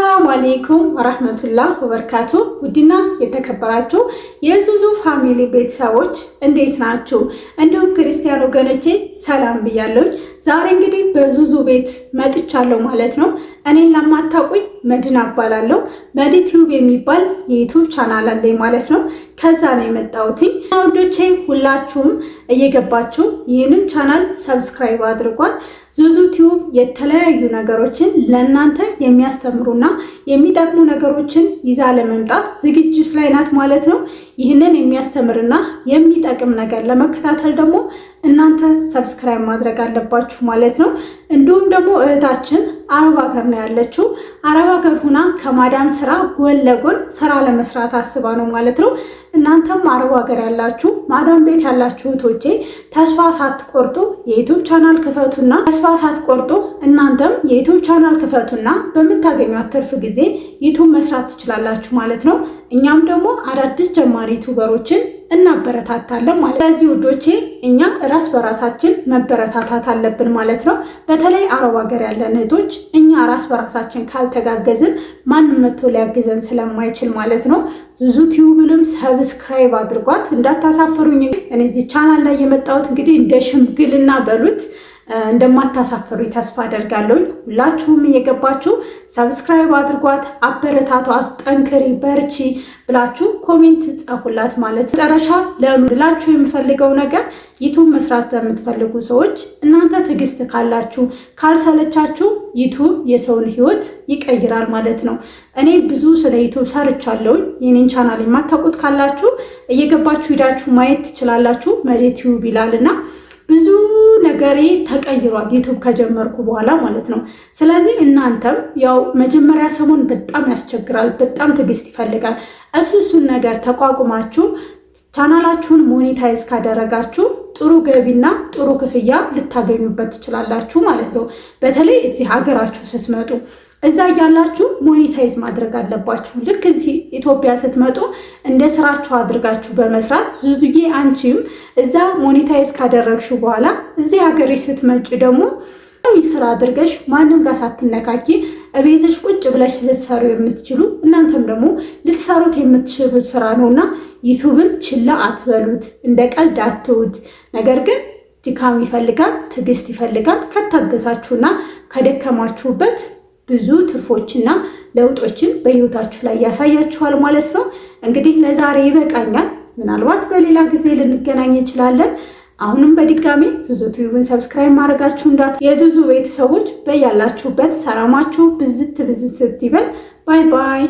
አሰላሙ አለይኩም ወራህመቱላህ ወበረካቱ። ውድና የተከበራችሁ የዙዙ ፋሚሊ ቤተሰቦች እንዴት ናችሁ? እንዲሁም ክርስቲያን ወገኖቼ ሰላም ብያለሁ። ዛሬ እንግዲህ በዙዙ ቤት መጥቻለሁ ማለት ነው። እኔን ለማታውቁኝ መዲና እባላለሁ። መዲቲዩብ የሚባል የዩቲዩብ ቻናል አለኝ ማለት ነው። ከዛ ነው የመጣሁት። ወንዶቼ ሁላችሁም እየገባችሁ ይህንን ቻናል ሰብስክራይብ አድርጓል። ዙዙ ቲዩብ የተለያዩ ነገሮችን ለእናንተ የሚያስተምሩና የሚጠቅሙ ነገሮችን ይዛ ለመምጣት ዝግጅት ላይ ናት ማለት ነው። ይህንን የሚያስተምርና የሚጠቅም ነገር ለመከታተል ደግሞ እናንተ ሰብስክራይብ ማድረግ አለባችሁ ማለት ነው። እንዲሁም ደግሞ እህታችን አረብ ሀገር ነው ያለችው። አረብ ሀገር ሁና ከማዳም ስራ ጎን ለጎን ስራ ለመስራት አስባ ነው ማለት ነው። እናንተም አረብ ሀገር ያላችሁ ማዳም ቤት ያላችሁ እህቶቼ ተስፋ ሳትቆርጡ የዩቲዩብ ቻናል ክፈቱና እናንተም የዩቲዩብ ቻናል ክፈቱና በምታገኙት ትርፍ ጊዜ ዩቲዩብ መስራት ትችላላችሁ ማለት ነው። እኛም ደግሞ አዳዲስ ጀማሪ ዩቲዩበሮችን እናበረታታለን ማለት ነው። ስለዚህ ውዶቼ እኛ ራስ በራሳችን መበረታታት አለብን ማለት ነው። በተለይ አረብ ሀገር ያለን እህቶች እኛ ራስ በራሳችን ካልተጋገዝን ማንም መጥቶ ሊያግዘን ስለማይችል ማለት ነው። ዙዙ ቲዩብንም ሰብስክራይብ አድርጓት እንዳታሳፈሩኝ። እኔ እዚህ ቻናል ላይ የመጣሁት እንግዲህ እንደ ሽምግልና በሉት እንደማታሳፈሩኝ ተስፋ አደርጋለሁ። ሁላችሁም እየገባችሁ ሰብስክራይብ አድርጓት፣ አበረታቷት፣ ጠንክሪ በርቺ ብላችሁ ኮሜንት ጻፉላት ማለት ነው። መጨረሻ ለምላችሁ የምፈልገው ነገር ዩቲዩብ መስራት ለምትፈልጉ ሰዎች እናንተ ትዕግስት ካላችሁ ካልሰለቻችሁ ዩቲዩብ የሰውን ሕይወት ይቀይራል ማለት ነው። እኔ ብዙ ስለ ዩቲዩብ ሰርቻለሁ። የኔን ቻናል የማታውቁት ካላችሁ እየገባችሁ ሄዳችሁ ማየት ትችላላችሁ። መዲቲዩብ ይላልና ብዙ ነገሬ ተቀይሯል ዩቲዩብ ከጀመርኩ በኋላ ማለት ነው። ስለዚህ እናንተም ያው መጀመሪያ ሰሞን በጣም ያስቸግራል፣ በጣም ትዕግስት ይፈልጋል። እሱን ነገር ተቋቁማችሁ ቻናላችሁን ሞኔታይዝ ካደረጋችሁ ጥሩ ገቢና ጥሩ ክፍያ ልታገኙበት ትችላላችሁ ማለት ነው። በተለይ እዚህ ሀገራችሁ ስትመጡ እዛ ያላችሁ ሞኔታይዝ ማድረግ አለባችሁ። ልክ እዚህ ኢትዮጵያ ስትመጡ እንደ ስራችሁ አድርጋችሁ በመስራት ዙዙዬ አንቺም እዛ ሞኔታይዝ ካደረግሽው በኋላ እዚህ ሀገር ስትመጪ ደግሞ ስራ አድርገሽ ማንም ጋር ሳትነካኪ እቤትሽ ቁጭ ብለሽ ልትሰሩ የምትችሉ እናንተም ደግሞ ልትሰሩት የምትችሉት ስራ ነውና ዩቲዩብን ችላ አትበሉት፣ እንደ ቀልድ አትውት። ነገር ግን ድካም ይፈልጋል፣ ትዕግስት ይፈልጋል። ከታገሳችሁና ከደከማችሁበት ብዙ ትርፎችና ለውጦችን በህይወታችሁ ላይ ያሳያችኋል ማለት ነው። እንግዲህ ለዛሬ ይበቃኛል። ምናልባት በሌላ ጊዜ ልንገናኝ እንችላለን። አሁንም በድጋሚ ዙዙ ቲዩብን ሰብስክራይብ ማድረጋችሁ የዙዙ ቤተሰቦች በያላችሁበት ሰላማችሁ ብዝት ይበል። ባይ ባይ።